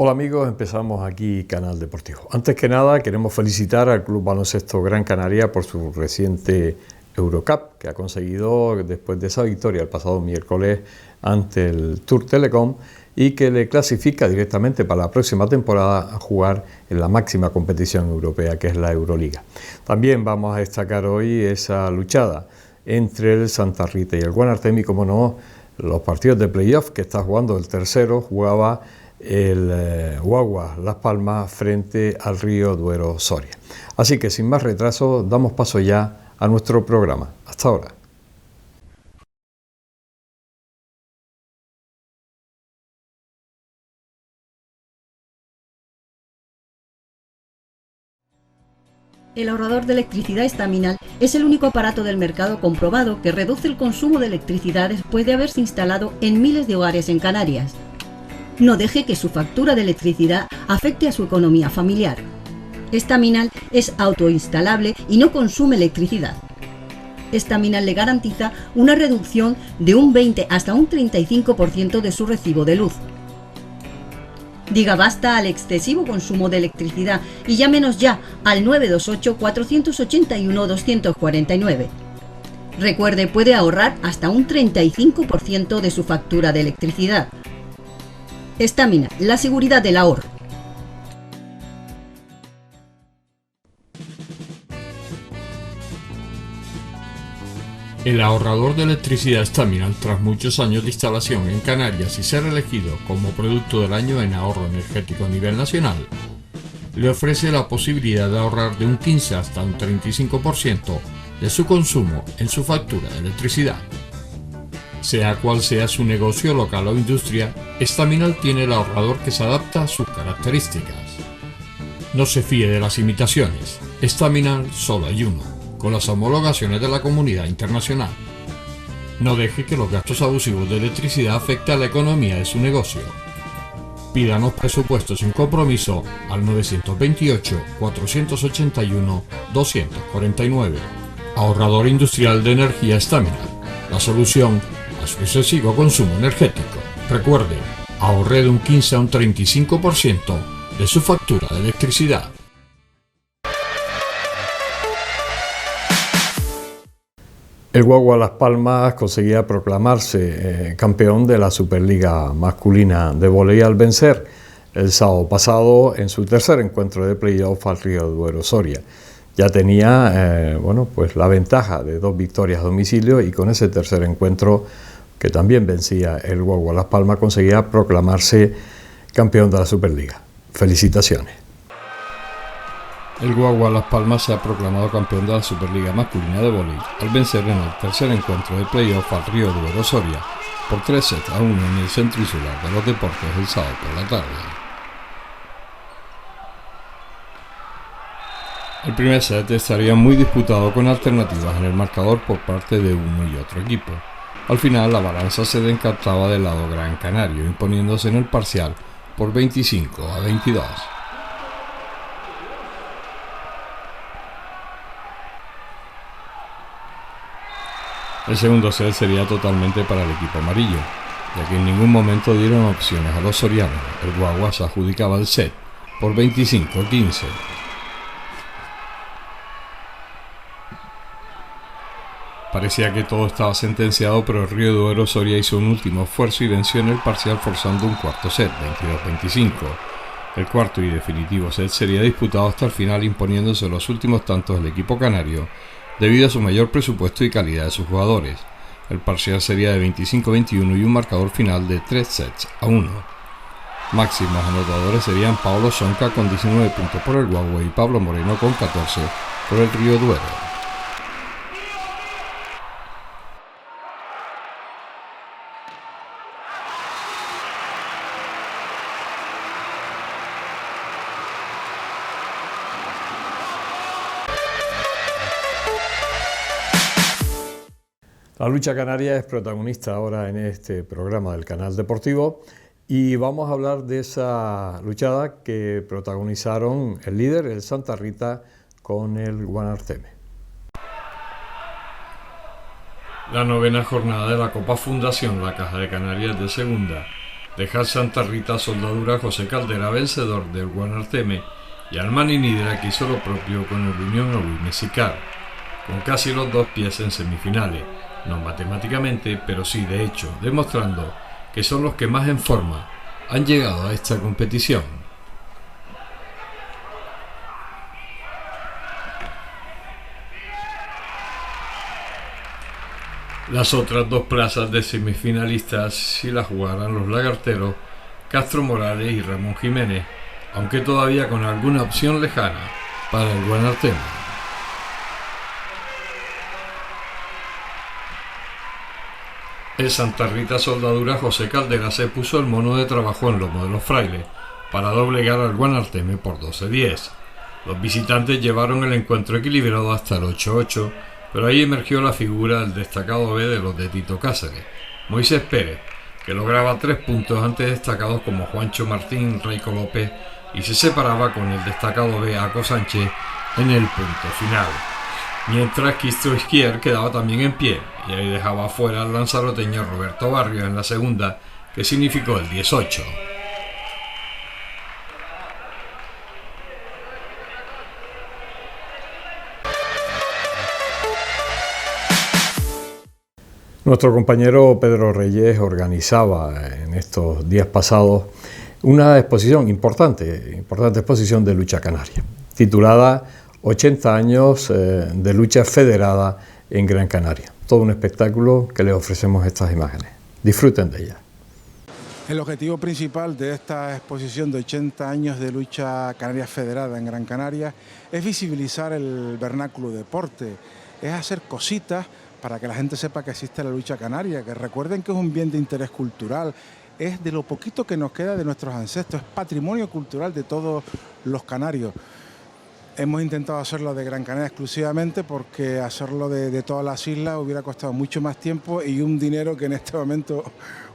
Hola amigos, empezamos aquí Canal Deportivo. Antes que nada queremos felicitar al Club Baloncesto Gran Canaria por su reciente Eurocup que ha conseguido después de esa victoria el pasado miércoles ante el Tour Telecom y que le clasifica directamente para la próxima temporada a jugar en la máxima competición europea que es la Euroliga. También vamos a destacar hoy esa luchada entre el Santa Rita y el Guanartemi, como no, los partidos de playoff que está jugando el tercero, jugaba el Guagua Las Palmas frente al Río Duero Soria. Así que sin más retraso damos paso ya a nuestro programa. Hasta ahora. El ahorrador de electricidad Estaminal es el único aparato del mercado comprobado que reduce el consumo de electricidad después de haberse instalado en miles de hogares en Canarias. No deje que su factura de electricidad afecte a su economía familiar. Estaminal es autoinstalable y no consume electricidad. Estaminal le garantiza una reducción de un 20 hasta un 35% de su recibo de luz. Diga basta al excesivo consumo de electricidad y llámenos ya al 928 481 249. Recuerde, puede ahorrar hasta un 35% de su factura de electricidad. Estaminal, la seguridad del ahorro. El ahorrador de electricidad Estaminal, tras muchos años de instalación en Canarias y ser elegido como producto del año en ahorro energético a nivel nacional, le ofrece la posibilidad de ahorrar de un 15 hasta un 35% de su consumo en su factura de electricidad. Sea cual sea su negocio local o industria, Estaminal tiene el ahorrador que se adapta a sus características. No se fíe de las imitaciones, Estaminal solo hay uno, con las homologaciones de la comunidad internacional. No deje que los gastos abusivos de electricidad afecten a la economía de su negocio. Pídanos presupuestos sin compromiso al 928-481-249. Ahorrador industrial de energía Estaminal, la solución a su excesivo consumo energético. Recuerde, ahorre de un 15 a un 35% de su factura de electricidad. El Guagua Las Palmas conseguía proclamarse campeón de la Superliga masculina de vóley al vencer el sábado pasado en su tercer encuentro de playoff al Río Duero Soria. Ya tenía pues la ventaja de 2 victorias a domicilio y con ese tercer encuentro que también vencía el Guagua Las Palmas conseguía proclamarse campeón de la Superliga. Felicitaciones. El Guagua Las Palmas se ha proclamado campeón de la Superliga masculina de vóley al vencer en el tercer encuentro de playoff al Río Duero Soria por 3-1 en el Centro Insular de los Deportes el sábado por la tarde. El primer set estaría muy disputado con alternativas en el marcador por parte de uno y otro equipo. Al final la balanza se decantaba del lado gran canario, imponiéndose en el parcial por 25-22. El segundo set sería totalmente para el equipo amarillo, ya que en ningún momento dieron opciones a los sorianos. El Guagua se adjudicaba el set por 25-15. Parecía que todo estaba sentenciado, pero el Río Duero Soria hizo un último esfuerzo y venció en el parcial forzando un cuarto set, 22-25. El cuarto y definitivo set sería disputado hasta el final, imponiéndose los últimos tantos del equipo canario debido a su mayor presupuesto y calidad de sus jugadores. El parcial sería de 25-21 y un marcador final de 3-1. Máximos anotadores serían Paolo Sonca con 19 puntos por el Guagua y Pablo Moreno con 14 por el Río Duero. La lucha canaria es protagonista ahora en este programa del Canal Deportivo y vamos a hablar de esa luchada que protagonizaron el líder, el Santa Rita, con el Guanartemi. La novena jornada de la Copa Fundación La Caja de Canarias de Segunda dejar Santa Rita Soldadura José Caldera vencedor del Guanarteme y Armani Nidra que hizo lo propio con el Unión Agüime-Sicar, con casi los dos pies en semifinales, no matemáticamente, pero sí de hecho, demostrando que son los que más en forma han llegado a esta competición. Las otras dos plazas de semifinalistas sí las jugarán los lagarteros Castro Morales y Ramón Jiménez, aunque todavía con alguna opción lejana para el Guanarteme. El Santa Rita Soldadura José Caldera se puso el mono de trabajo en lomo de los frailes para doblegar al Guanarteme por 12-10. Los visitantes llevaron el encuentro equilibrado hasta el 8-8, pero ahí emergió la figura del destacado B de los de Tito Cáceres, Moisés Pérez, que lograba 3 puntos ante destacados como Juancho Martín, Reico López, y se separaba con el destacado B Aco Sánchez en el punto final. Mientras Quistro Izquier quedaba también en pie, y ahí dejaba fuera al lanzaroteño Roberto Barrios en la segunda, que significó el 18. Nuestro compañero Pedro Reyes organizaba en estos días pasados una exposición importante exposición de lucha canaria, titulada 80 años de lucha federada en Gran Canaria. Todo un espectáculo que les ofrecemos estas imágenes. Disfruten de ellas. El objetivo principal de esta exposición de 80 años de lucha canaria federada en Gran Canaria es visibilizar el vernáculo deporte, es hacer cositas para que la gente sepa que existe la lucha canaria, que recuerden que es un bien de interés cultural, es de lo poquito que nos queda de nuestros ancestros, es patrimonio cultural de todos los canarios. Hemos intentado hacerlo de Gran Canaria exclusivamente porque hacerlo de todas las islas hubiera costado mucho más tiempo y un dinero que en este momento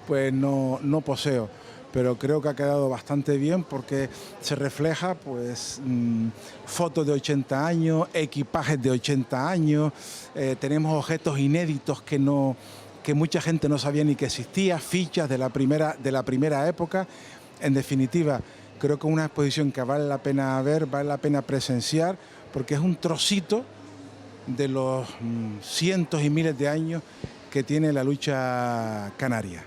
pues no poseo. Pero creo que ha quedado bastante bien porque se refleja pues fotos de 80 años, equipajes de 80 años, tenemos objetos inéditos que mucha gente no sabía ni que existía, fichas de la primera época. En definitiva, creo que es una exposición que vale la pena ver, vale la pena presenciar, porque es un trocito de los cientos y miles de años que tiene la lucha canaria.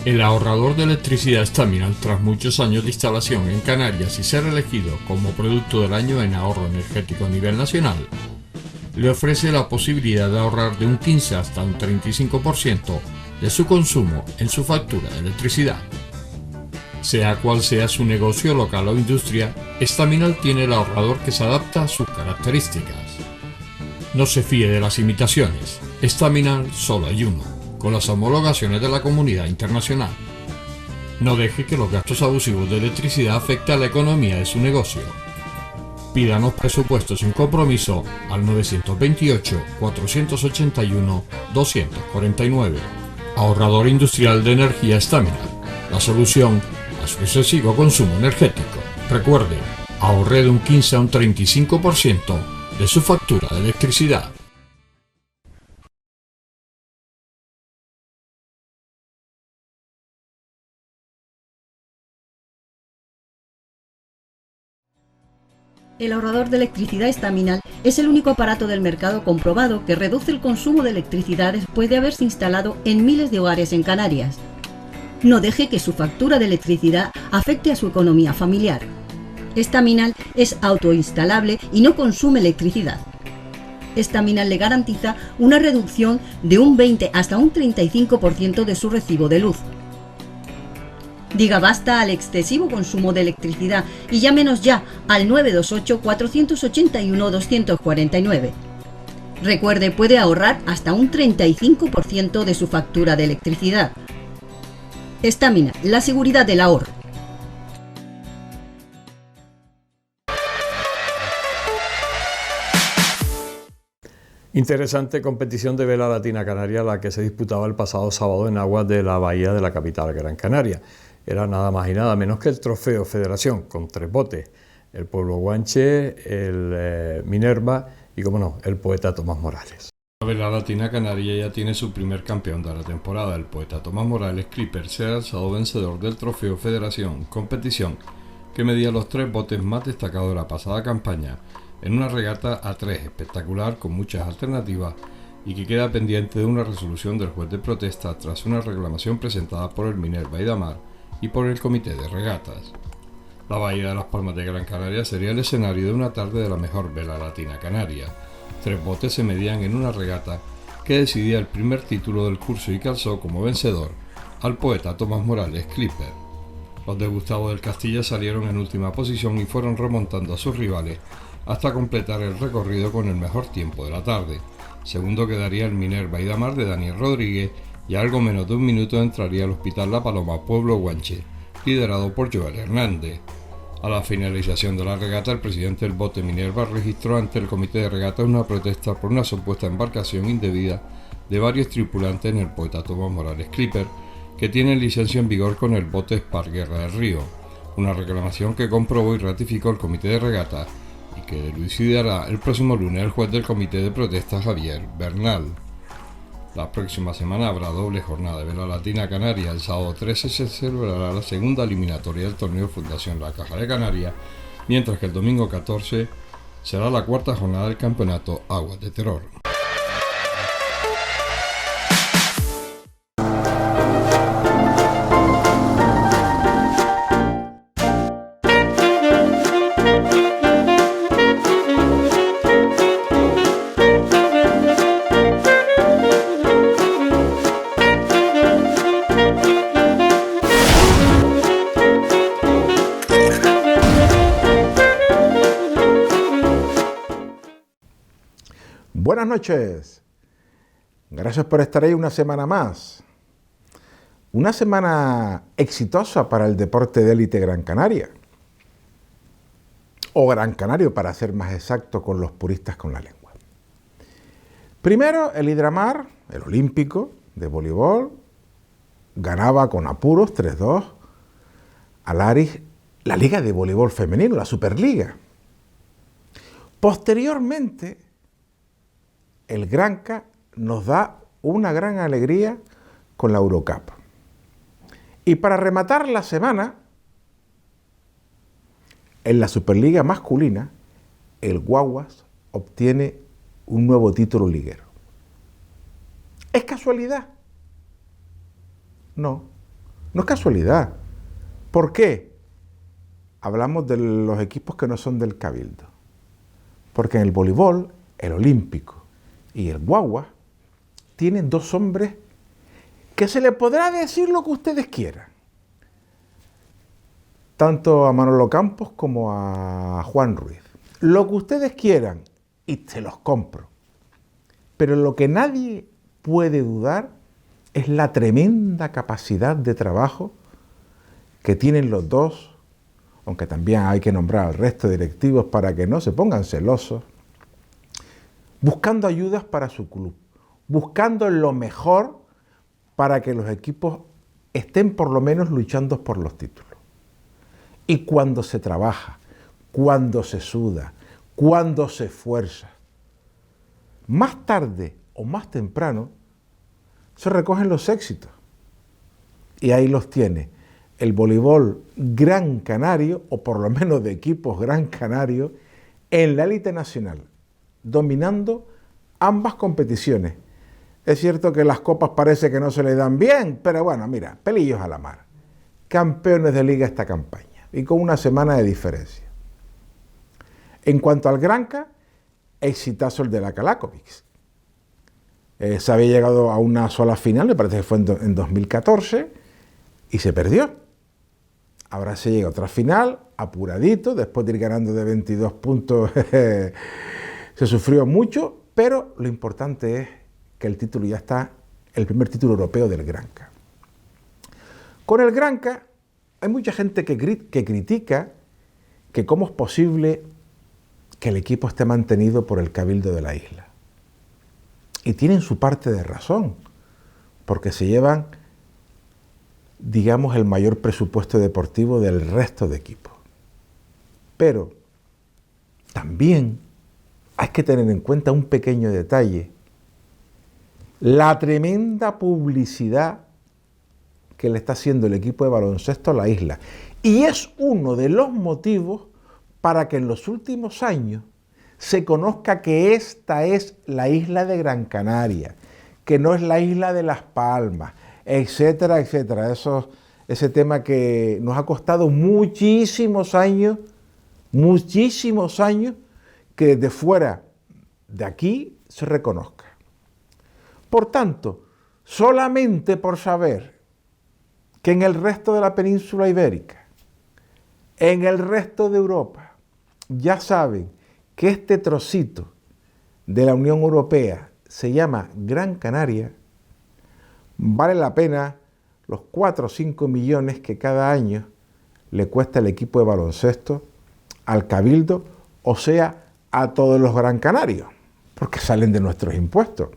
El ahorrador de electricidad Staminal, tras muchos años de instalación en Canarias y ser elegido como producto del año en ahorro energético a nivel nacional, le ofrece la posibilidad de ahorrar de un 15 hasta un 35% de su consumo en su factura de electricidad. Sea cual sea su negocio local o industria, Staminal tiene el ahorrador que se adapta a sus características. No se fíe de las imitaciones, Staminal solo hay uno, con las homologaciones de la comunidad internacional. No deje que los gastos abusivos de electricidad afecten a la economía de su negocio. Pídanos presupuesto sin compromiso al 928-481-249. Ahorrador industrial de energía Staminal. La solución a su excesivo consumo energético. Recuerde, ahorre de un 15 a un 35% de su factura de electricidad. El ahorrador de electricidad Staminal es el único aparato del mercado comprobado que reduce el consumo de electricidad después de haberse instalado en miles de hogares en Canarias. No deje que su factura de electricidad afecte a su economía familiar. Staminal es autoinstalable y no consume electricidad. Staminal le garantiza una reducción de un 20 hasta un 35% de su recibo de luz. Diga basta al excesivo consumo de electricidad y llámenos ya al 928-481-249. Recuerde, puede ahorrar hasta un 35% de su factura de electricidad. Staminal, la seguridad del ahorro. Interesante competición de vela latina canaria la que se disputaba el pasado sábado en aguas de la bahía de la capital Gran Canaria. Era nada más y nada menos que el Trofeo Federación, con 3 botes, el Pueblo Guanche, el Minerva y, como no, el poeta Tomás Morales. La vela latina canaria ya tiene su primer campeón de la temporada. El poeta Tomás Morales Clipper se ha alzado vencedor del Trofeo Federación, competición que medía los 3 botes más destacados de la pasada campaña, en una regata a 3 espectacular con muchas alternativas y que queda pendiente de una resolución del juez de protesta tras una reclamación presentada por el Minerva y Damar y por el Comité de Regatas. La bahía de Las Palmas de Gran Canaria sería el escenario de una tarde de la mejor vela latina canaria. 3 botes se medían en una regata que decidía el primer título del curso y calzó como vencedor al poeta Tomás Morales Clipper. Los de Gustavo del Castilla salieron en última posición y fueron remontando a sus rivales hasta completar el recorrido con el mejor tiempo de la tarde. Segundo quedaría el Minerva y Damar de Daniel Rodríguez y a algo menos de un minuto entraría el Hospital La Paloma Pueblo Guanche, liderado por Joel Hernández. A la finalización de la regata, el presidente del bote Minerva registró ante el Comité de Regatas una protesta por una supuesta embarcación indebida de varios tripulantes en el poeta Tomás Morales Clipper, que tienen licencia en vigor con el bote Spar Guerra del Río, una reclamación que comprobó y ratificó el Comité de Regatas y que dilucidará el próximo lunes el juez del Comité de Protesta Javier Bernal. La próxima semana habrá doble jornada de vela latina canaria. El sábado 13 se celebrará la segunda eliminatoria del torneo Fundación La Caja de Canarias, mientras que el domingo 14 será la cuarta jornada del campeonato Aguas de Terror. Buenas noches, gracias por estar ahí una semana más. Una semana exitosa para el deporte de élite Gran Canaria, o Gran Canario para ser más exacto con los puristas con la lengua. Primero, el Hidramar, el olímpico de voleibol, ganaba con apuros 3-2 al Aris la Liga de Voleibol Femenino, la Superliga. Posteriormente, el Granca nos da una gran alegría con la Eurocup. Y para rematar la semana, en la Superliga masculina, el Guaguas obtiene un nuevo título liguero. ¿Es casualidad? No, no es casualidad. ¿Por qué? Hablamos de los equipos que no son del Cabildo. Porque en el voleibol, el olímpico y el Guaguas tienen 2 hombres que se le podrá decir lo que ustedes quieran. Tanto a Manolo Campos como a Juan Ruiz. Lo que ustedes quieran y se los compro. Pero lo que nadie puede dudar es la tremenda capacidad de trabajo que tienen los dos aunque también hay que nombrar al resto de directivos para que no se pongan celosos, buscando ayudas para su club, buscando lo mejor para que los equipos estén por lo menos luchando por los títulos. Y cuando se trabaja, cuando se suda, cuando se esfuerza, más tarde o más temprano se recogen los éxitos. Y ahí los tiene el voleibol Gran Canario, o por lo menos de equipos Gran Canario, en la élite nacional, dominando ambas competiciones. Es cierto que las copas parece que no se le dan bien, pero bueno, mira, pelillos a la mar. Campeones de liga esta campaña, y con una semana de diferencia. En cuanto al Granca, exitazo el de la Kalakovic. Se había llegado a una sola final, me parece que fue en 2014, y se perdió. Ahora se llega a otra final, apuradito, después de ir ganando de 22 puntos, se sufrió mucho, pero lo importante es que el título ya está, el primer título europeo del Granca. Con el Granca hay mucha gente que critica que cómo es posible que el equipo esté mantenido por el Cabildo de la isla. Y tienen su parte de razón, porque se llevan, digamos, el mayor presupuesto deportivo del resto de equipos. Pero también hay que tener en cuenta un pequeño detalle: la tremenda publicidad que le está haciendo el equipo de baloncesto a la isla. Y es uno de los motivos para que en los últimos años se conozca que esta es la isla de Gran Canaria, que no es la isla de Las Palmas, etcétera, etcétera. Ese tema que nos ha costado muchísimos años, que desde fuera de aquí se reconozca. Por tanto, solamente por saber que en el resto de la península ibérica, en el resto de Europa, ya saben que este trocito de la Unión Europea se llama Gran Canaria, vale la pena los 4 o 5 millones que cada año le cuesta el equipo de baloncesto al Cabildo, o sea, a todos los Gran Canarios, porque salen de nuestros impuestos.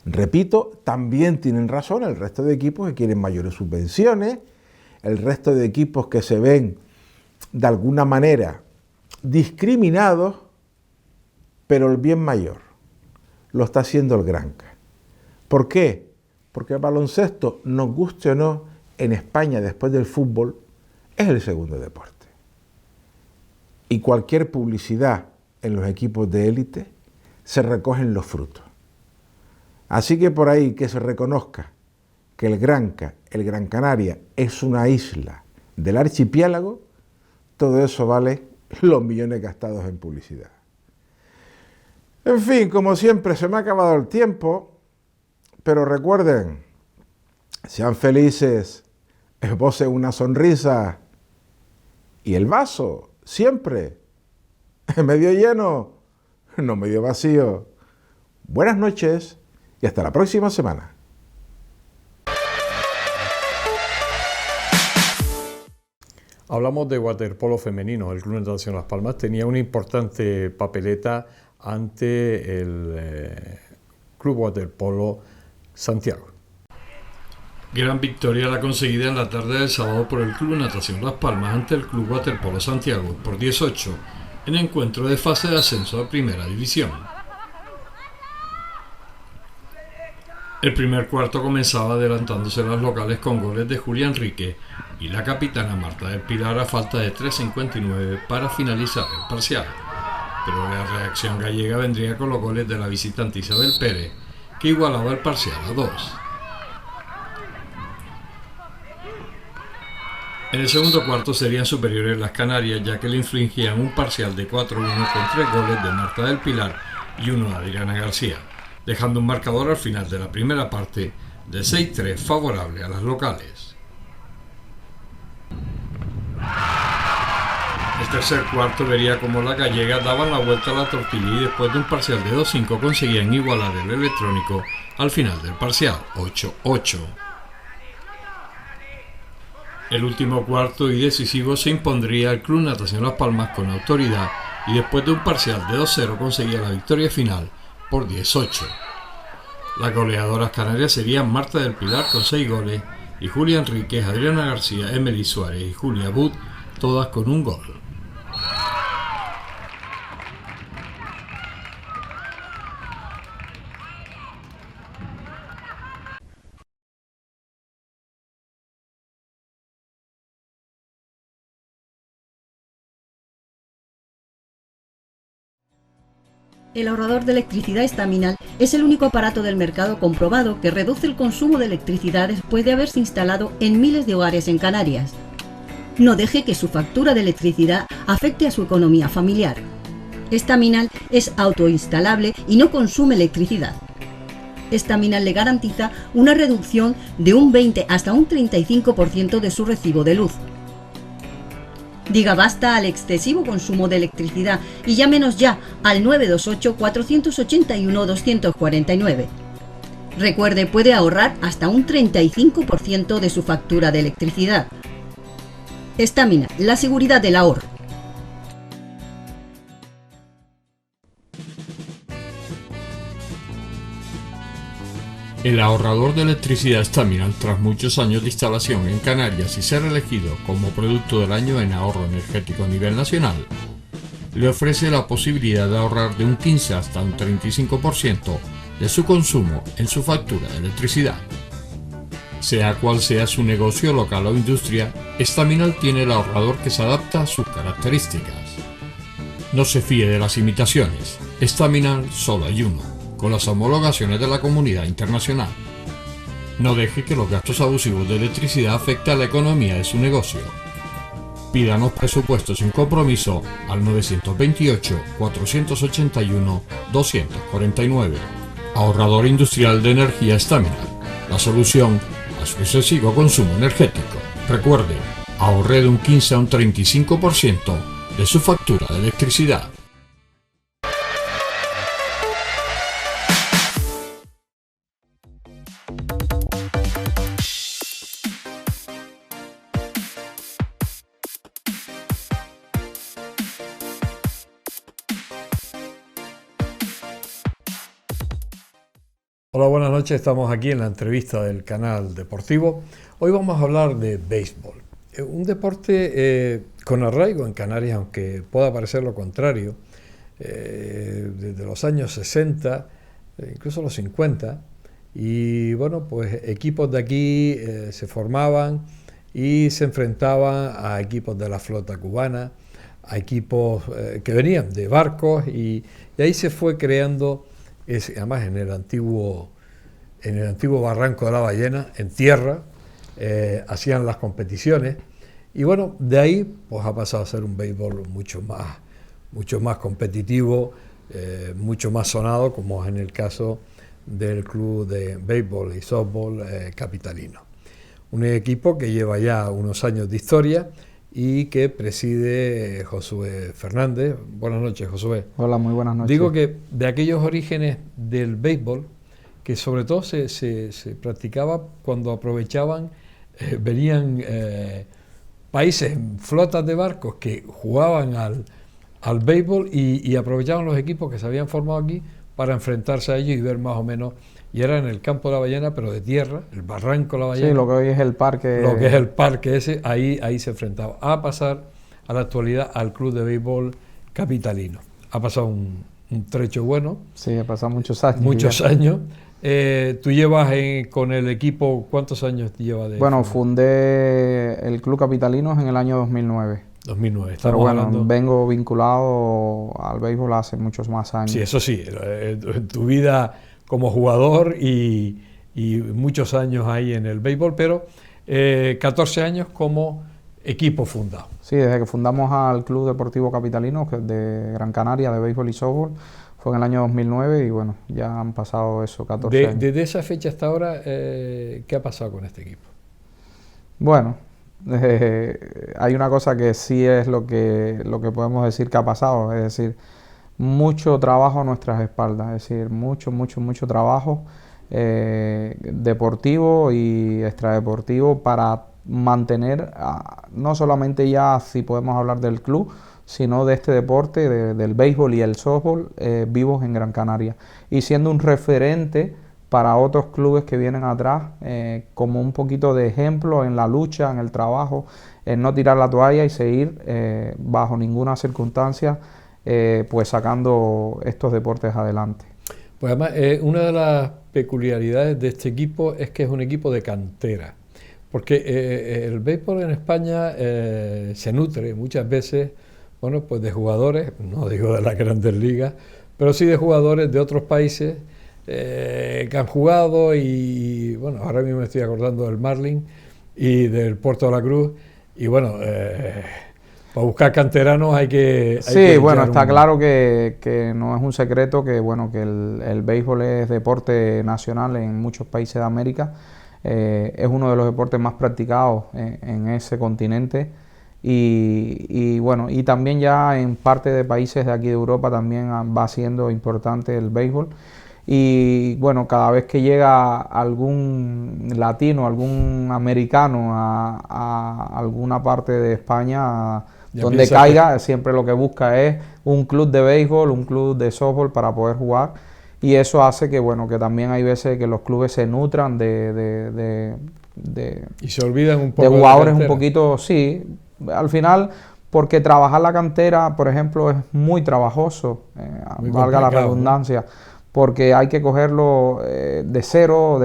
Repito, también tienen razón el resto de equipos que quieren mayores subvenciones, el resto de equipos que se ven de alguna manera discriminados, pero el bien mayor lo está haciendo el Granca. ¿Por qué? Porque el baloncesto, nos guste o no, en España después del fútbol, es el segundo deporte. Y cualquier publicidad en los equipos de élite se recogen los frutos. Así que por ahí que se reconozca que el Granca, el Gran Canaria, es una isla del archipiélago, todo eso vale los millones gastados en publicidad. En fin, como siempre, se me ha acabado el tiempo, pero recuerden, sean felices, esbocen una sonrisa y el vaso siempre medio lleno, no medio vacío. Buenas noches y hasta la próxima semana. Hablamos de waterpolo femenino. El Club Natación Las Palmas tenía una importante papeleta ante el Club Waterpolo Santiago. Gran victoria la conseguida en la tarde del sábado por el Club Natación Las Palmas ante el Club Waterpolo Santiago por 10-8 en encuentro de fase de ascenso a Primera División. El primer cuarto comenzaba adelantándose las locales con goles de Julia Enrique y la capitana Marta del Pilar a falta de 3:59 para finalizar el parcial. Pero la reacción gallega vendría con los goles de la visitante Isabel Pérez, que igualaba el parcial a 2. En el segundo cuarto serían superiores las Canarias, ya que le infligían un parcial de 4-1 con 3 goles de Marta del Pilar y 1 de Adriana García, dejando un marcador al final de la primera parte de 6-3 favorable a las locales. El tercer cuarto vería como las gallegas daban la vuelta a la tortilla y después de un parcial de 2-5 conseguían igualar el electrónico al final del parcial, 8-8. El último cuarto y decisivo se impondría el Club Natación Las Palmas con autoridad y después de un parcial de 2-0 conseguía la victoria final por 10-8. Las goleadoras canarias serían Marta del Pilar con 6 goles y Julia Enríquez, Adriana García, Emily Suárez y Julia Bud, todas con un gol. El ahorrador de electricidad estaminal es el único aparato del mercado comprobado que reduce el consumo de electricidad después de haberse instalado en miles de hogares en Canarias. No deje que su factura de electricidad afecte a su economía familiar. Estaminal es autoinstalable y no consume electricidad. Estaminal le garantiza una reducción de un 20 hasta un 35% de su recibo de luz. Diga basta al excesivo consumo de electricidad y llámenos ya al 928-481-249. Recuerde, puede ahorrar hasta un 35% de su factura de electricidad. Estaminal, la seguridad del ahorro. El ahorrador de electricidad Estaminal, tras muchos años de instalación en Canarias y ser elegido como producto del año en ahorro energético a nivel nacional, le ofrece la posibilidad de ahorrar de un 15 hasta un 35% de su consumo en su factura de electricidad. Sea cual sea su negocio local o industria, Estaminal tiene el ahorrador que se adapta a sus características. No se fíe de las imitaciones, Estaminal solo hay uno, con las homologaciones de la comunidad internacional. No deje que los gastos abusivos de electricidad afecten a la economía de su negocio. Pídanos presupuestos sin compromiso al 928-481-249. Ahorrador industrial de energía Estaminal, la solución a su excesivo consumo energético. Recuerde, ahorre de un 15 a un 35% de su factura de electricidad. Hola, buenas noches. Estamos aquí en la entrevista del canal deportivo. Hoy vamos a hablar de béisbol. Un deporte con arraigo en Canarias, aunque pueda parecer lo contrario. Desde los años 60, incluso los 50. Y bueno, pues equipos de aquí se formaban y se enfrentaban a equipos de la flota cubana, a equipos que venían de barcos y ahí se fue creando. Además en el antiguo barranco de la Ballena, en tierra, hacían las competiciones y bueno, de ahí pues ha pasado a ser un béisbol mucho más competitivo, mucho más sonado, como es en el caso del club de béisbol y softball capitalino. Un equipo que lleva ya unos años de historia y que preside Josué Fernández. Buenas noches, Josué. Hola, muy buenas noches. Digo que de aquellos orígenes del béisbol, que sobre todo se practicaba cuando aprovechaban, venían países, flotas de barcos que jugaban al béisbol y aprovechaban los equipos que se habían formado aquí para enfrentarse a ellos y ver más o menos. Y era en el campo de la Ballena, pero de tierra, el barranco de la Ballena. Sí, lo que hoy es el parque. Lo que es el parque ese, ahí se enfrentaba. A pasar a la actualidad al club de béisbol capitalino. Ha pasado un trecho bueno. Sí, ha pasado muchos años. Muchos años. Tú llevas con el equipo, ¿cuántos años llevas de? Bueno, fundé el club capitalino en el año 2009. 2009. Pero bueno, vengo vinculado al béisbol hace muchos más años. Sí, eso sí. Tu vida como jugador y muchos años ahí en el béisbol, pero 14 años como equipo fundado. Sí, desde que fundamos al Club Deportivo Capitalino de Gran Canaria de béisbol y softball, fue en el año 2009 y bueno, ya han pasado eso, 14 años. Desde esa fecha hasta ahora, ¿qué ha pasado con este equipo? Bueno, hay una cosa que sí es lo que podemos decir que ha pasado, es decir, mucho trabajo a nuestras espaldas, es decir, mucho trabajo deportivo y extradeportivo para mantener no solamente ya si podemos hablar del club, sino de este deporte, del béisbol y el softball vivos en Gran Canaria y siendo un referente para otros clubes que vienen atrás, como un poquito de ejemplo en la lucha, en el trabajo, en no tirar la toalla y seguir bajo ninguna circunstancia pues sacando estos deportes adelante. Pues además, una de las peculiaridades de este equipo es que es un equipo de cantera, porque el béisbol en España se nutre muchas veces, bueno, pues de jugadores, no digo de las grandes ligas, pero sí de jugadores de otros países que han jugado y, bueno, ahora mismo me estoy acordando del Marlin y del Puerto de la Cruz, y bueno, para buscar canteranos hay que... Sí, bueno, está claro que no es un secreto que, bueno, que el béisbol es deporte nacional en muchos países de América, es uno de los deportes más practicados en ese continente y bueno, y también ya en parte de países de aquí de Europa también va siendo importante el béisbol. Y bueno, cada vez que llega algún latino, algún americano a alguna parte de España donde caiga, siempre lo que busca es un club de béisbol, un club de softball para poder jugar. Y eso hace que, bueno, que también hay veces que los clubes se nutran y se olvidan un poco de jugadores un poquito, sí, al final, porque trabajar la cantera, por ejemplo, es muy trabajoso, valga la redundancia. Porque hay que cogerlo de cero.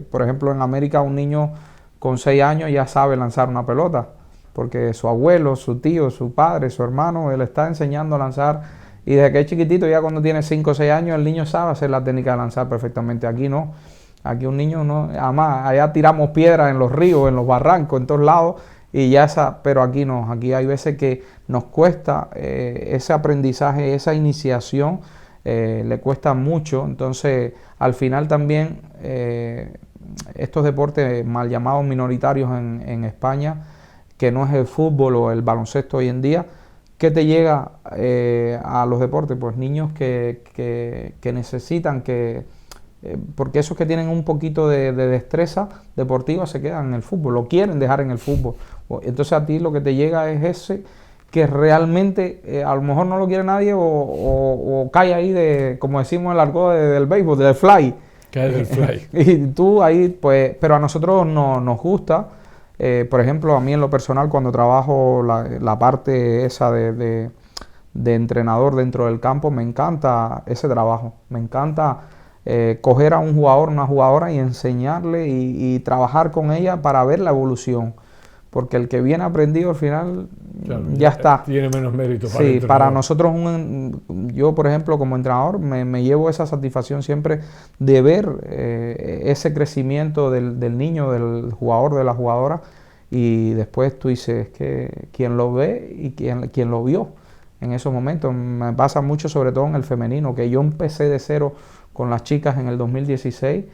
Por ejemplo, en América un niño con 6 años ya sabe lanzar una pelota, porque su abuelo, su tío, su padre, su hermano, él está enseñando a lanzar, y desde que es chiquitito, ya cuando tiene 5 o 6 años, el niño sabe hacer la técnica de lanzar perfectamente. Aquí no, aquí un niño no, además allá tiramos piedras en los ríos, en los barrancos, en todos lados, y ya pero aquí no, aquí hay veces que nos cuesta ese aprendizaje, esa iniciación, le cuesta mucho. Entonces al final también estos deportes mal llamados minoritarios en España, que no es el fútbol o el baloncesto hoy en día, ¿qué te llega a los deportes? Pues niños que necesitan porque esos que tienen un poquito de destreza deportiva se quedan en el fútbol, lo quieren dejar en el fútbol. Entonces a ti lo que te llega es ese que realmente a lo mejor no lo quiere nadie o cae ahí como decimos en el argot del béisbol, del fly. Cae del fly. Y tú ahí, pues, pero a nosotros nos gusta. Por ejemplo, a mí en lo personal, cuando trabajo la parte esa de entrenador dentro del campo, me encanta ese trabajo. Me encanta coger a un jugador, una jugadora y enseñarle y trabajar con ella para ver la evolución. Porque el que viene aprendido al final, claro, ya está. Tiene menos mérito para sí, para nosotros, yo por ejemplo como entrenador me llevo esa satisfacción siempre de ver ese crecimiento del niño, del jugador, de la jugadora, y después tú dices que quien lo ve y quien lo vio en esos momentos. Me pasa mucho sobre todo en el femenino, que yo empecé de cero con las chicas en el 2016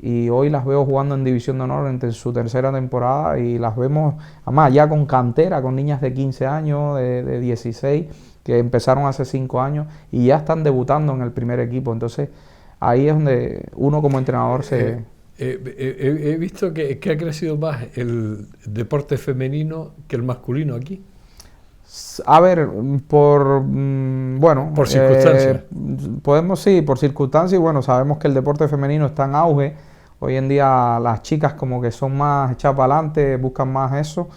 y hoy las veo jugando en División de Honor en su 3ª temporada y las vemos, además ya con cantera, con niñas de 15 años, de 16, que empezaron hace 5 años y ya están debutando en el primer equipo. Entonces ahí es donde uno como entrenador se... he visto que ha crecido más el deporte femenino que el masculino aquí. A ver, bueno... Por circunstancias. Sí, por circunstancias, y bueno, sabemos que el deporte femenino está en auge. Hoy en día las chicas como que son más echadas para adelante, buscan más eso.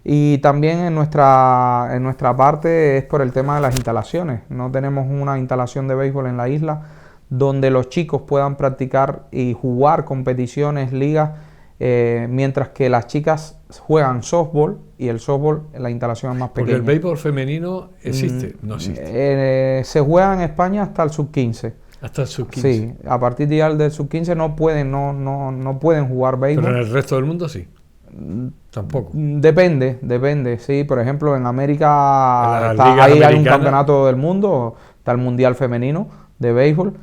Y también en nuestra parte es por el tema de las instalaciones. No tenemos una instalación de béisbol en la isla donde los chicos puedan practicar y jugar competiciones, ligas, mientras que las chicas juegan softball y el softball, la instalación es más pequeña. Porque el béisbol femenino existe, no existe. Se juega en España hasta el sub-15. Hasta el sub-15. Sí, a partir del sub-15 no pueden jugar béisbol. Pero en el resto del mundo sí. Tampoco. Depende, sí. Por ejemplo, en América ahí hay un campeonato del mundo, está el Mundial Femenino de béisbol.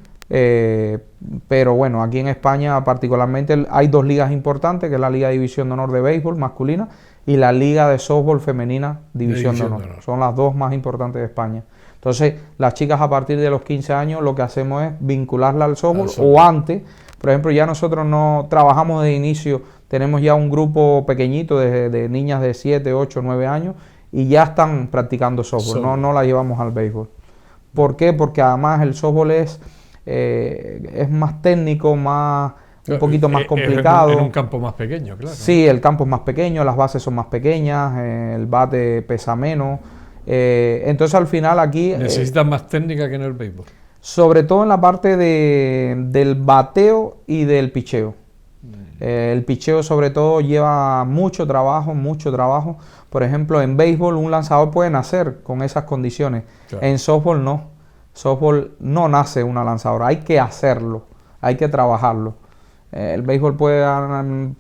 Pero bueno, aquí en España particularmente hay 2 ligas importantes, que es la Liga de División de Honor de béisbol masculina y la Liga de softball femenina División de Honor. Son las 2 más importantes de España. Entonces, las chicas a partir de los 15 años lo que hacemos es vincularla al softball o antes. Por ejemplo, ya nosotros no trabajamos de inicio tenemos ya un grupo pequeñito de niñas de 7, 8, 9 años y ya están practicando softball, no la llevamos al béisbol. ¿Por qué? Porque además el softball es más técnico, un poquito más complicado. En un campo más pequeño, claro. Sí, el campo es más pequeño, las bases son más pequeñas, el bate pesa menos. Entonces al final aquí... Necesitas más técnica que en el béisbol. Sobre todo en la parte del bateo y del picheo. El picheo sobre todo lleva mucho trabajo. Por ejemplo, en béisbol un lanzador puede nacer con esas condiciones. Claro. En softball no. Softball no nace una lanzadora, hay que hacerlo, hay que trabajarlo. El béisbol puede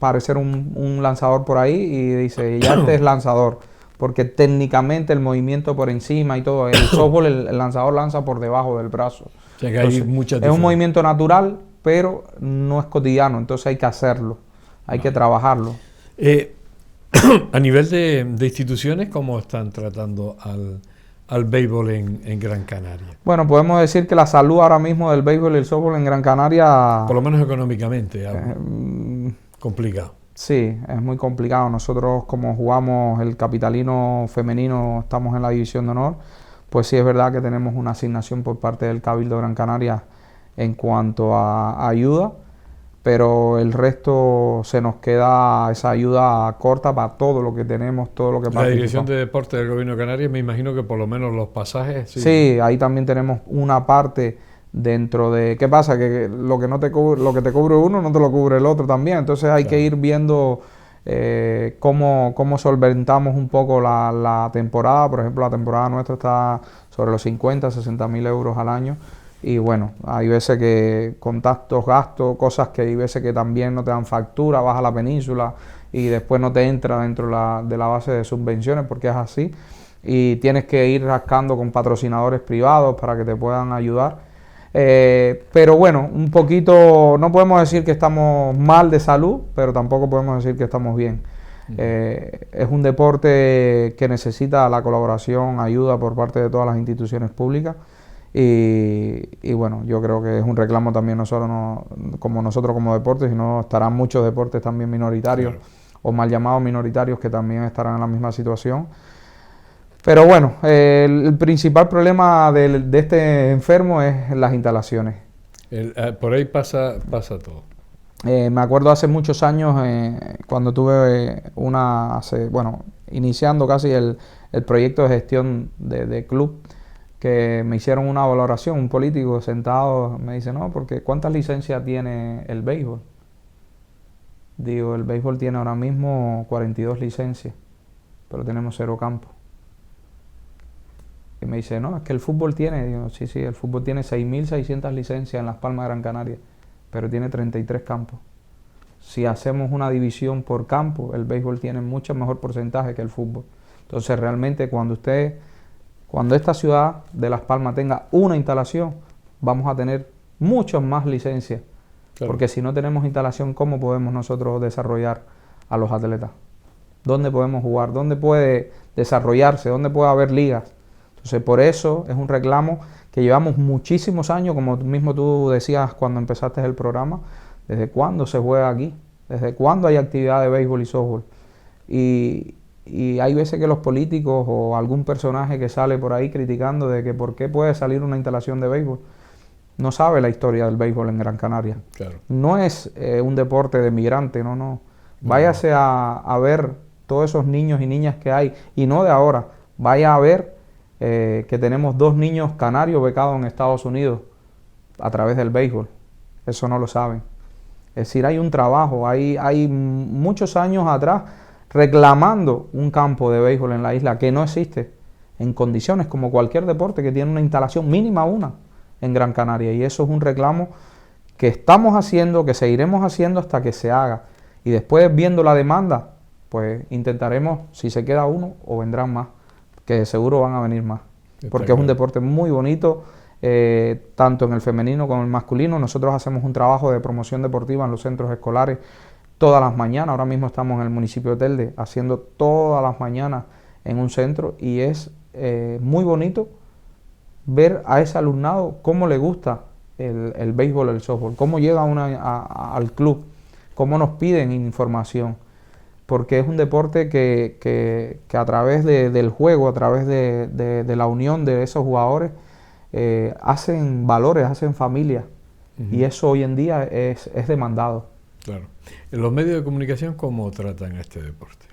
parecer un lanzador por ahí y dice, ya este es lanzador, porque técnicamente el movimiento por encima y todo, el softball el lanzador lanza por debajo del brazo. O sea que hay muchas es un movimiento natural, pero no es cotidiano, entonces hay que hacerlo, hay que trabajarlo. A nivel de instituciones, ¿cómo están tratando al béisbol en Gran Canaria? Bueno, podemos decir que la salud ahora mismo del béisbol y el softball en Gran Canaria... Por lo menos económicamente, complicado. Sí, es muy complicado. Nosotros, como jugamos el capitalino femenino, estamos en la división de honor, pues sí es verdad que tenemos una asignación por parte del Cabildo de Gran Canaria en cuanto a ayuda, pero el resto se nos queda esa ayuda corta para todo lo que tenemos, todo lo que participamos. La Dirección de Deportes del Gobierno de Canarias, me imagino que por lo menos los pasajes... Sí, ahí también tenemos una parte dentro de... ¿Qué pasa? Que lo que te cubre uno no te lo cubre el otro también, entonces hay que ir viendo cómo solventamos un poco la temporada. Por ejemplo, la temporada nuestra está sobre los 50, 60 mil euros al año. Y bueno, hay veces que contactos, gastos, cosas que hay veces que también no te dan factura, vas a la península y después no te entra dentro de la base de subvenciones porque es así. Y tienes que ir rascando con patrocinadores privados para que te puedan ayudar. Pero bueno, un poquito, no podemos decir que estamos mal de salud, pero tampoco podemos decir que estamos bien. Es un deporte que necesita la colaboración, ayuda por parte de todas las instituciones públicas. Y bueno, yo creo que es un reclamo también nosotros como deportes, sino estarán muchos deportes también minoritarios, claro, o mal llamados minoritarios, que también estarán en la misma situación. Pero bueno, el principal problema de este enfermo es las instalaciones. Por ahí pasa todo. Me acuerdo hace muchos años, cuando tuve iniciando casi el proyecto de gestión de club, que me hicieron una valoración, un político sentado me dice, no, porque ¿cuántas licencias tiene el béisbol? Digo, el béisbol tiene ahora mismo 42 licencias, pero tenemos 0 campos. Y me dice, no, es que el fútbol tiene, digo, sí, el fútbol tiene 6.600 licencias en Las Palmas de Gran Canaria, pero tiene 33 campos. Si hacemos una división por campo, el béisbol tiene mucho mejor porcentaje que el fútbol. Entonces realmente cuando esta ciudad de Las Palmas tenga una instalación, vamos a tener muchas más licencias. Claro. Porque si no tenemos instalación, ¿cómo podemos nosotros desarrollar a los atletas? ¿Dónde podemos jugar? ¿Dónde puede desarrollarse? ¿Dónde puede haber ligas? Entonces, por eso es un reclamo que llevamos muchísimos años, como mismo tú decías cuando empezaste el programa, ¿desde cuándo se juega aquí? ¿Desde cuándo hay actividad de béisbol y softball? Y hay veces que los políticos o algún personaje que sale por ahí criticando de que por qué puede salir una instalación de béisbol, no sabe la historia del béisbol en Gran Canaria. Claro. No es un deporte de migrante, no. Váyase a ver todos esos niños y niñas que hay, y no de ahora. Vaya a ver que tenemos 2 niños canarios becados en Estados Unidos a través del béisbol. Eso no lo saben. Es decir, hay un trabajo, hay muchos años atrás reclamando un campo de béisbol en la isla que no existe en condiciones como cualquier deporte que tiene una instalación mínima en Gran Canaria, y eso es un reclamo que estamos haciendo, que seguiremos haciendo hasta que se haga, y después viendo la demanda pues intentaremos, si se queda uno o vendrán más, que seguro van a venir más, porque es un deporte muy bonito, tanto en el femenino como en el masculino. Nosotros hacemos un trabajo de promoción deportiva en los centros escolares todas las mañanas. Ahora mismo estamos en el municipio de Telde haciendo todas las mañanas en un centro, y es muy bonito ver a ese alumnado cómo le gusta el béisbol, el softball, cómo llega al club. cómo nos piden información, porque es un deporte que a través del juego, a través de la unión de esos jugadores, hacen valores, hacen familia, y eso hoy en día es demandado. Claro. ¿En los medios de comunicación cómo tratan este deporte?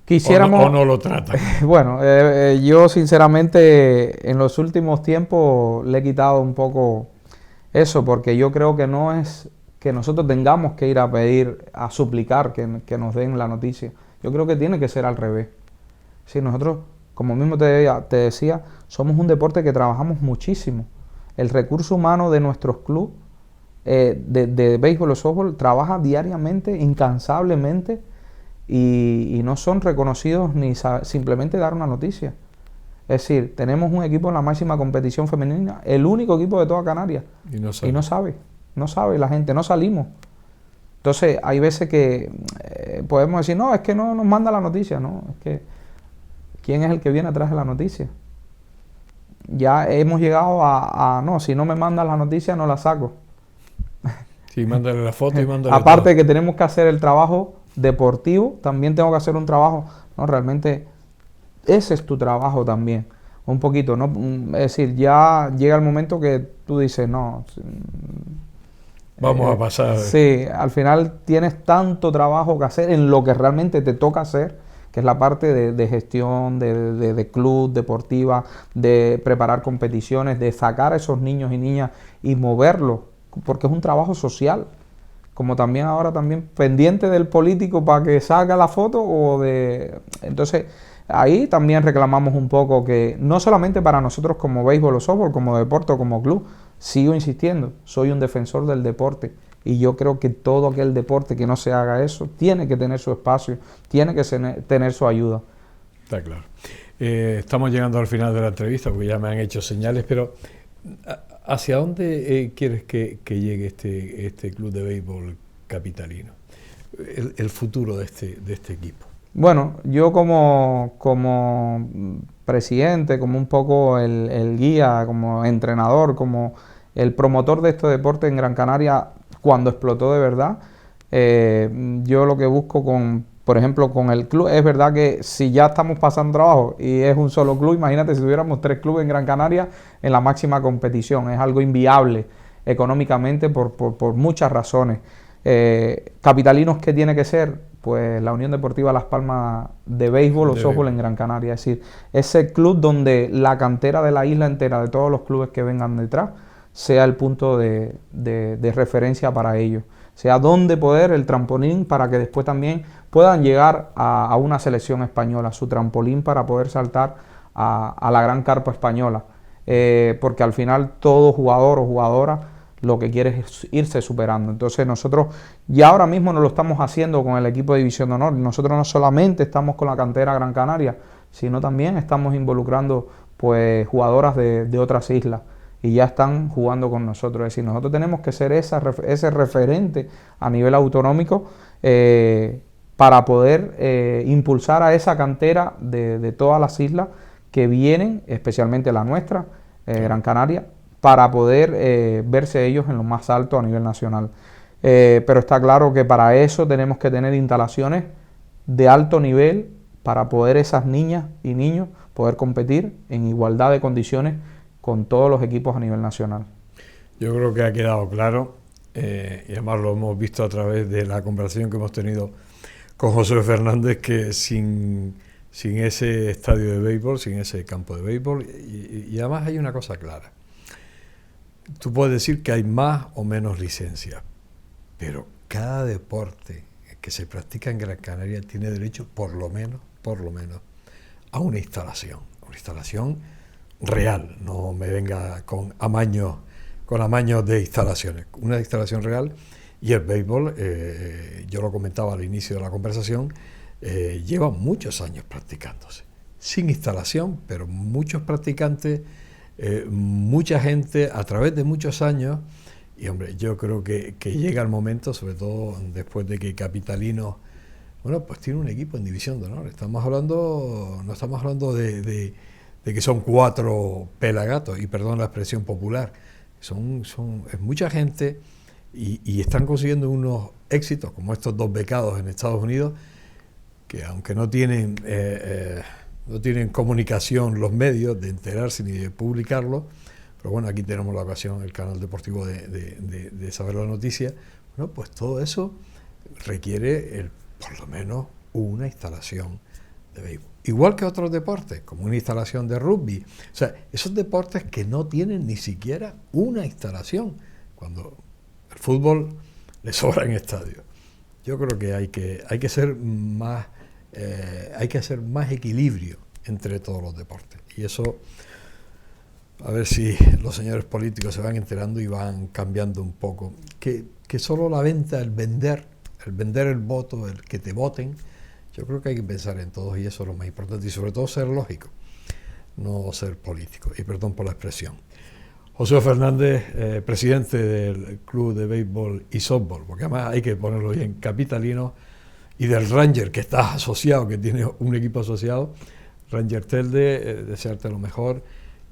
Quisiéramos... ¿O no lo tratan? Bueno, yo sinceramente en los últimos tiempos le he quitado un poco eso, porque yo creo que no es que nosotros tengamos que ir a pedir, a suplicar que nos den la noticia. Yo creo que tiene que ser al revés. Si nosotros, como mismo te decía, somos un deporte que trabajamos muchísimo. El recurso humano de nuestros clubes de béisbol o softball trabaja diariamente, incansablemente, y no son reconocidos ni simplemente dar una noticia. Es decir, tenemos un equipo en la máxima competición femenina, el único equipo de toda Canarias, y no sabe la gente, no salimos. Entonces hay veces que podemos decir, no, es que no nos manda la noticia, no, es que ¿quién es el que viene atrás de la noticia? Ya hemos llegado no, si no me mandan la noticia no la saco. Sí, mándale la foto y mándale aparte de todo. que tenemos que hacer el trabajo deportivo, también tengo que hacer un trabajo, no, realmente ese es tu trabajo también, un poquito, ¿no? Es decir, ya llega el momento que tú dices, no, vamos a pasar. Sí, al final tienes tanto trabajo que hacer en lo que realmente te toca hacer, que es la parte de gestión, de club, deportiva, de preparar competiciones, de sacar a esos niños y niñas y moverlos, porque es un trabajo social. Como también ahora también pendiente del político para que salga la foto entonces ahí también reclamamos un poco que no solamente para nosotros como béisbol o softball, como deporte o como club, sigo insistiendo, soy un defensor del deporte y yo creo que todo aquel deporte que no se haga eso tiene que tener su espacio, tiene que tener su ayuda. Está claro. Estamos llegando al final de la entrevista porque ya me han hecho señales, pero ¿hacia dónde quieres que llegue este club de béisbol capitalino? El futuro de este equipo. Bueno, yo como presidente, como un poco el guía, como entrenador, como el promotor de este deporte en Gran Canaria cuando explotó de verdad, yo lo que busco por ejemplo, con el club, es verdad que si ya estamos pasando trabajo y es un solo club, imagínate si tuviéramos 3 clubes en Gran Canaria en la máxima competición, es algo inviable económicamente por muchas razones. Capitalinos, ¿qué tiene que ser? Pues la Unión Deportiva Las Palmas de béisbol o softball en Gran Canaria, es decir, ese club donde la cantera de la isla entera, de todos los clubes que vengan detrás, sea el punto de referencia para ellos, sea donde poder el trampolín para que después también puedan llegar a una selección española, su trampolín para poder saltar a la gran carpa española, porque al final todo jugador o jugadora lo que quiere es irse superando. Entonces nosotros ya ahora mismo no lo estamos haciendo con el equipo de División de Honor. Nosotros no solamente estamos con la cantera Gran Canaria, sino también estamos involucrando pues jugadoras de otras islas y ya están jugando con nosotros. Es decir, nosotros tenemos que ser ese referente a nivel autonómico para poder impulsar a esa cantera de todas las islas que vienen, especialmente la nuestra, Gran Canaria, para poder verse ellos en lo más alto a nivel nacional. Pero está claro que para eso tenemos que tener instalaciones de alto nivel para poder esas niñas y niños poder competir en igualdad de condiciones con todos los equipos a nivel nacional. Yo creo que ha quedado claro, y además lo hemos visto a través de la conversación que hemos tenido con José Fernández, que sin ese estadio de béisbol, sin ese campo de béisbol, y además hay una cosa clara. Tú puedes decir que hay más o menos licencias, pero cada deporte que se practica en Gran Canaria tiene derecho por lo menos, a una instalación real, no me venga con amaños de instalaciones, una instalación real. Y el béisbol, yo lo comentaba al inicio de la conversación, lleva muchos años practicándose, sin instalación, pero muchos practicantes, mucha gente a través de muchos años. Y hombre, yo creo que llega el momento, sobre todo después de que Capitalino, bueno, pues tiene un equipo en División de Honor. No estamos hablando de que son 4 pelagatos, y perdón la expresión popular, es mucha gente y están consiguiendo unos éxitos como estos 2 becados en Estados Unidos, que aunque no tienen comunicación los medios de enterarse ni de publicarlo, pero bueno, aquí tenemos la ocasión, el canal deportivo, de saber la noticia. Bueno, pues todo eso requiere por lo menos una instalación de béisbol. Igual que otros deportes, como una instalación de rugby. O sea, esos deportes que no tienen ni siquiera una instalación, cuando el fútbol le sobra en estadios. Yo creo que hay que hacer más equilibrio entre todos los deportes. Y eso, a ver si los señores políticos se van enterando y van cambiando un poco. Que solo la venta, el vender el voto, el que te voten, yo creo que hay que pensar en todos, y eso es lo más importante, y sobre todo ser lógico, no ser político, y perdón por la expresión. Josué Fernández, presidente del Club de Béisbol y Softball, porque además hay que ponerlo bien, capitalino, y del Ranger, que está asociado, que tiene un equipo asociado, Ranger Telde, desearte lo mejor,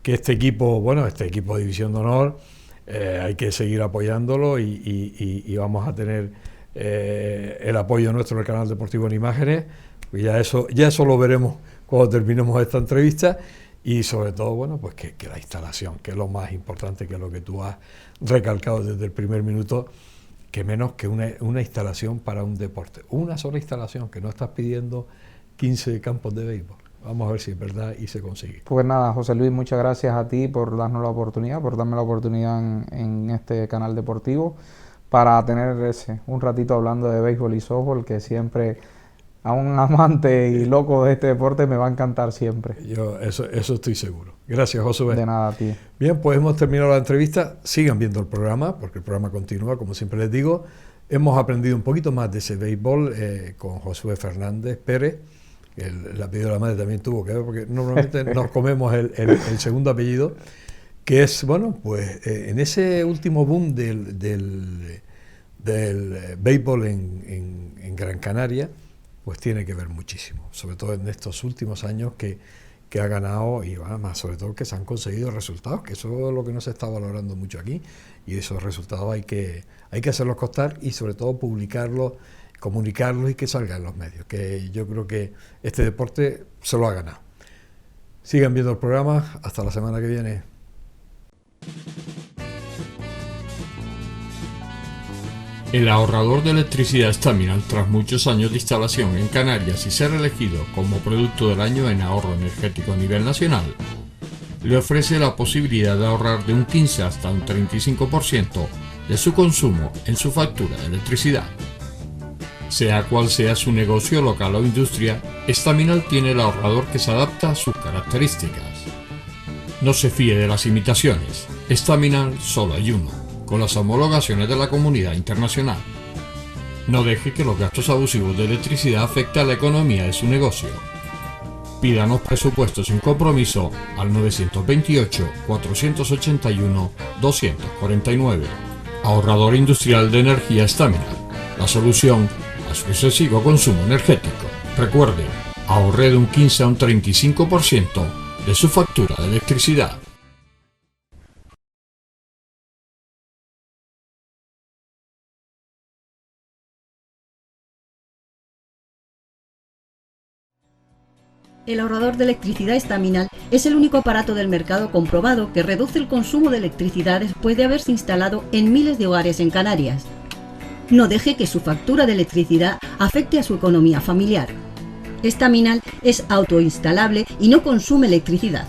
que este equipo de División de Honor, hay que seguir apoyándolo, y vamos a tener el apoyo nuestro del canal deportivo en imágenes, pues ya eso lo veremos cuando terminemos esta entrevista, y sobre todo, bueno, pues que la instalación, que es lo más importante, que es lo que tú has recalcado desde el primer minuto, que menos que una instalación para un deporte, una sola instalación, que no estás pidiendo 15 campos de béisbol. Vamos a ver si es verdad y se consigue. Pues nada, José Luis, muchas gracias a ti por darnos la oportunidad, por darme la oportunidad en este canal deportivo, para tener un ratito hablando de béisbol y softball, que siempre a un amante y loco de este deporte me va a encantar siempre. Yo eso estoy seguro. Gracias, Josué. De nada, a ti. Bien, pues hemos terminado la entrevista. Sigan viendo el programa, porque el programa continúa, como siempre les digo. Hemos aprendido un poquito más de ese béisbol con Josué Fernández Pérez. El apellido de la madre también tuvo que ver, porque normalmente nos comemos el segundo apellido, que es, bueno, pues en ese último boom del béisbol en Gran Canaria, pues tiene que ver muchísimo, sobre todo en estos últimos años que ha ganado, y además sobre todo que se han conseguido resultados, que eso es lo que no se está valorando mucho aquí, y esos resultados hay que hacerlos constar, y sobre todo publicarlos, comunicarlos, y que salgan en los medios, que yo creo que este deporte se lo ha ganado. Sigan viendo el programa, hasta la semana que viene. El ahorrador de electricidad Staminal, tras muchos años de instalación en Canarias y ser elegido como producto del año en ahorro energético a nivel nacional, le ofrece la posibilidad de ahorrar de un 15 hasta un 35% de su consumo en su factura de electricidad. Sea cual sea su negocio local o industria, Staminal tiene el ahorrador que se adapta a sus características. No se fíe de las imitaciones, Staminal solo hay uno, con las homologaciones de la comunidad internacional. No deje que los gastos abusivos de electricidad afecten a la economía de su negocio. Pídanos presupuestos sin compromiso al 928-481-249. Ahorrador industrial de energía Staminal, la solución a su excesivo consumo energético. Recuerde, ahorre de un 15 a un 35% de su factura de electricidad. El ahorrador de electricidad Staminal es el único aparato del mercado comprobado que reduce el consumo de electricidad después de haberse instalado en miles de hogares en Canarias. No deje que su factura de electricidad afecte a su economía familiar. Staminal es autoinstalable y no consume electricidad.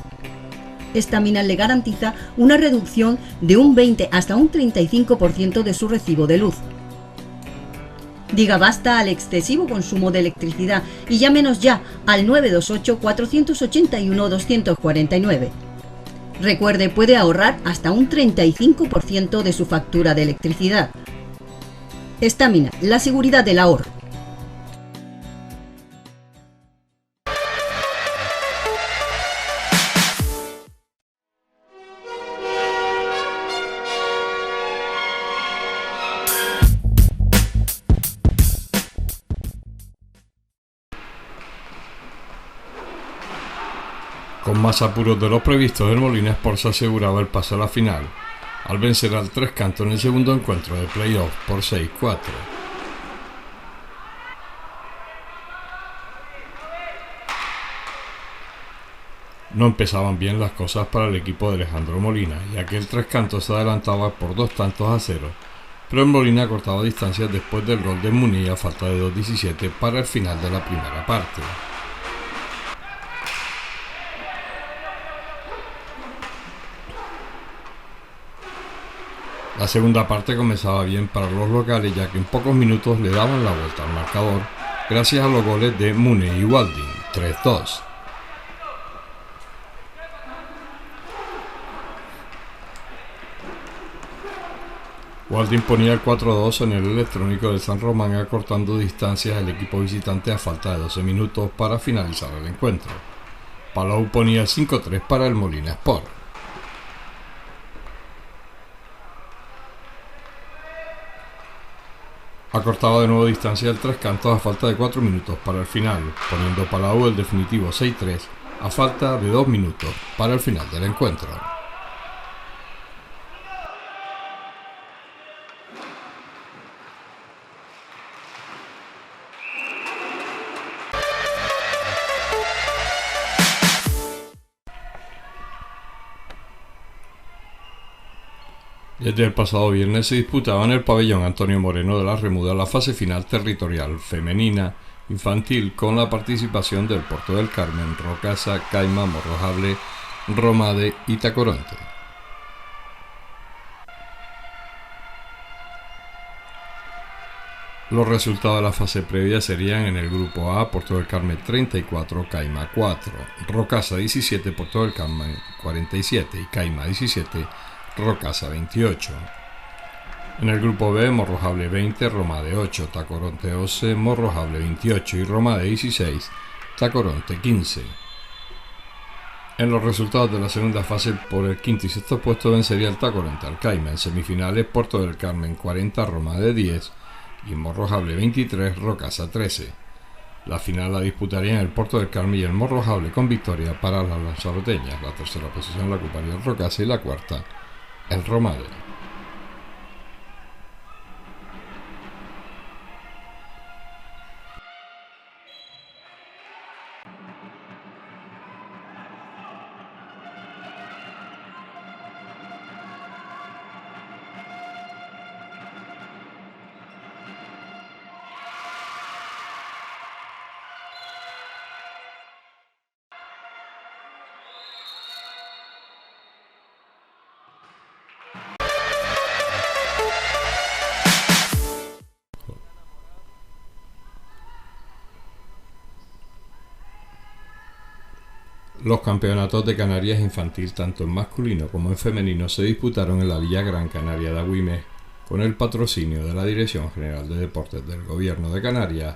Staminal le garantiza una reducción de un 20 hasta un 35% de su recibo de luz. Diga basta al excesivo consumo de electricidad y llámenos ya al 928-481-249. Recuerde, puede ahorrar hasta un 35% de su factura de electricidad. Staminal, la seguridad del ahorro. Con más apuros de los previstos, el Molina Sport se aseguraba el paso a la final. al vencer al Tres Cantos en el segundo encuentro de playoff por 6-4. No empezaban bien las cosas para el equipo de Alejandro Molina, ya que el Tres Cantos se adelantaba por 2-0, pero el Molina cortaba distancias después del gol de Muniz a falta de 2:17 para el final de la primera parte. La segunda parte comenzaba bien para los locales, ya que en pocos minutos le daban la vuelta al marcador gracias a los goles de Muniz y Walding, 3-2. Walding ponía el 4-2 en el electrónico del San Román, acortando distancias al equipo visitante a falta de 12 minutos para finalizar el encuentro. Palou ponía el 5-3 para el Molina Sport. Acortaba de nuevo distancia el Tres Cantos a falta de 4 minutos para el final, poniendo Palou el definitivo 6-3 a falta de 2 minutos para el final del encuentro. Desde el pasado viernes se disputaba en el pabellón Antonio Moreno de la Remuda la fase final territorial femenina infantil con la participación del Puerto del Carmen, Rocasa, Caima, Morrojable, Romade y Tacoronte. Los resultados de la fase previa serían: en el grupo A, Puerto del Carmen 34, Caima 4, Rocasa 17, Puerto del Carmen 47 y Caima 17, Rocasa 28. En el grupo B, Morrojable 20, Romade 8, Tacoronte 11, Morrojable 28 y Romade 16, Tacoronte 15. En los resultados de la segunda fase, por el quinto y sexto puesto vencería el Tacoronte al Caima. En semifinales, Puerto del Carmen 40, Romade 10 y Morrojable 23, Rocasa 13. La final la disputarían el Puerto del Carmen y el Morrojable con victoria para las lanzaroteñas. La tercera posición la ocuparía el Rocasa y la cuarta el Romade. Los campeonatos de Canarias infantil, tanto en masculino como en femenino, se disputaron en la Villa Gran Canaria de Agüimes, con el patrocinio de la Dirección General de Deportes del Gobierno de Canarias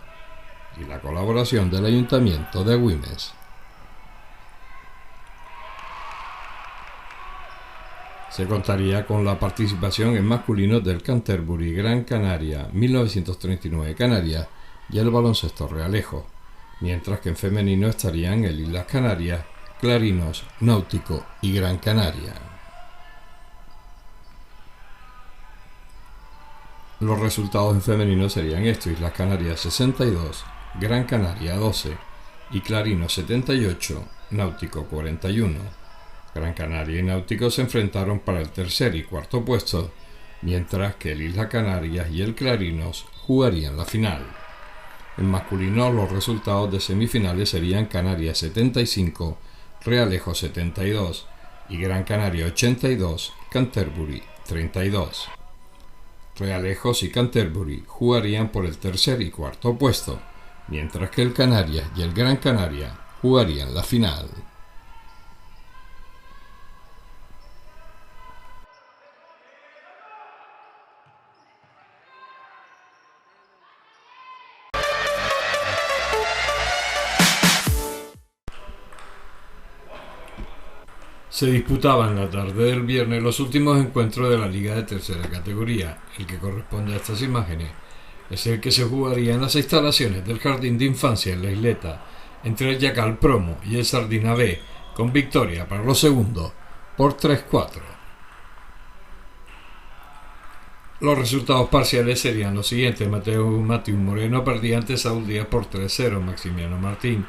y la colaboración del Ayuntamiento de Agüimes. Se contaría con la participación en masculinos del Canterbury Gran Canaria 1939 Canarias y el Baloncesto Realejo, mientras que en femenino estarían el Islas Canarias, Clarinos, Náutico y Gran Canaria. Los resultados en femenino serían estos: Islas Canarias 62, Gran Canaria 12 y Clarinos 78, Náutico 41. Gran Canaria y Náutico se enfrentaron para el tercer y cuarto puesto, mientras que el Islas Canarias y el Clarinos jugarían la final. En masculino, los resultados de semifinales serían Canarias 75, Realejo 72 y Gran Canaria 82, Canterbury 32. Realejos y Canterbury jugarían por el tercer y cuarto puesto, mientras que el Canarias y el Gran Canaria jugarían la final. Se disputaban la tarde del viernes los últimos encuentros de la Liga de Tercera Categoría. El que corresponde a estas imágenes es el que se jugaría en las instalaciones del Jardín de Infancia en La Isleta, entre el Yacal Promo y el Sardina B, con victoria para los segundos por 3-4. Los resultados parciales serían los siguientes: Mateus Moreno perdía ante Saúl Díaz por 3-0, Maximiano Martín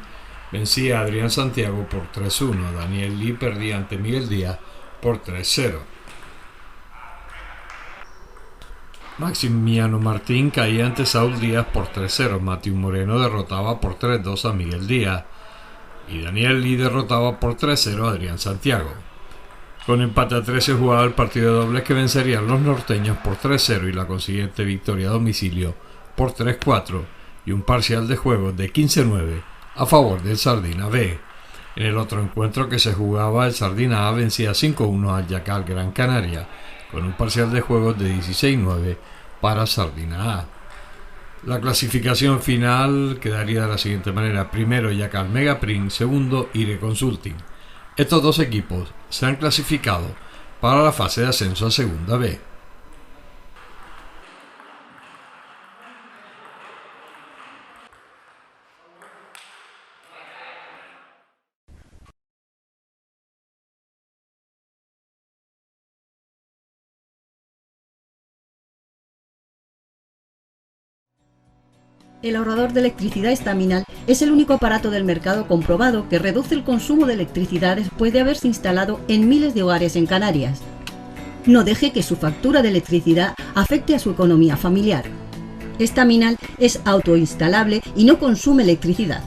vencía a Adrián Santiago por 3-1, Daniel Lee perdía ante Miguel Díaz por 3-0. Maximiano Martín caía ante Saúl Díaz por 3-0, Mateus Moreno derrotaba por 3-2 a Miguel Díaz y Daniel Lee derrotaba por 3-0 a Adrián Santiago. Con empate a 3 se jugaba el partido de dobles que vencerían los norteños por 3-0 y la consiguiente victoria a domicilio por 3-4 y un parcial de juego de 15-9 a favor del Sardina B. En el otro encuentro que se jugaba, el Sardina A vencía 5-1 al Yacal Gran Canaria, con un parcial de juegos de 16-9 para Sardina A. La clasificación final quedaría de la siguiente manera: primero Yacal Megaprint, segundo Ire Consulting. Estos dos equipos se han clasificado para la fase de ascenso a Segunda B. El ahorrador de electricidad estaminal es el único aparato del mercado comprobado que reduce el consumo de electricidad después de haberse instalado en miles de hogares en Canarias. No deje que su factura de electricidad afecte a su economía familiar. Estaminal es autoinstalable y no consume electricidad.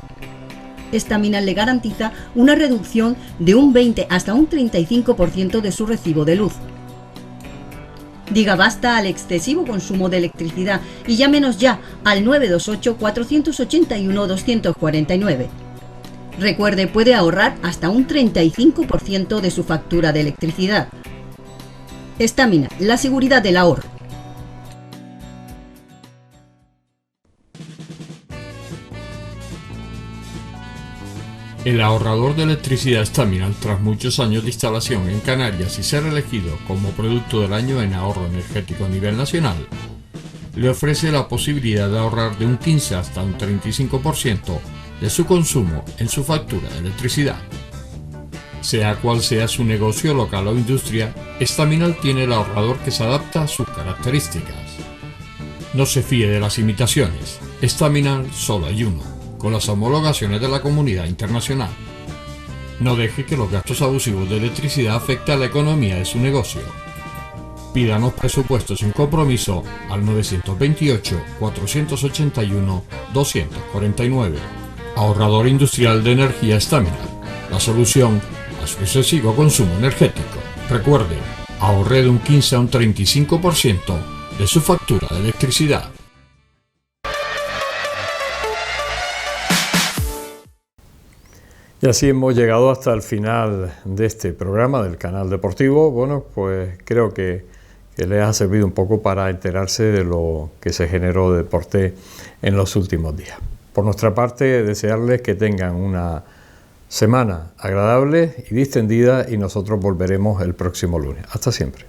Estaminal le garantiza una reducción de un 20 hasta un 35% de su recibo de luz. Diga basta al excesivo consumo de electricidad y llámenos ya al 928-481-249. Recuerde, puede ahorrar hasta un 35% de su factura de electricidad. Estaminal, la seguridad del ahorro. El ahorrador de electricidad Estaminal, tras muchos años de instalación en Canarias y ser elegido como producto del año en ahorro energético a nivel nacional, le ofrece la posibilidad de ahorrar de un 15 hasta un 35% de su consumo en su factura de electricidad. Sea cual sea su negocio local o industria, Estaminal tiene el ahorrador que se adapta a sus características. No se fíe de las imitaciones. Estaminal solo hay uno, con las homologaciones de la comunidad internacional. No deje que los gastos abusivos de electricidad afecten a la economía de su negocio. Pídanos presupuestos sin compromiso al 928-481-249. Ahorrador industrial de energía Estaminal, la solución a su excesivo consumo energético. Recuerde, ahorre de un 15 a un 35% de su factura de electricidad. Y así hemos llegado hasta el final de este programa del canal deportivo. Bueno, pues creo que les ha servido un poco para enterarse de lo que se generó de deporte en los últimos días. Por nuestra parte, desearles que tengan una semana agradable y distendida y nosotros volveremos el próximo lunes. Hasta siempre.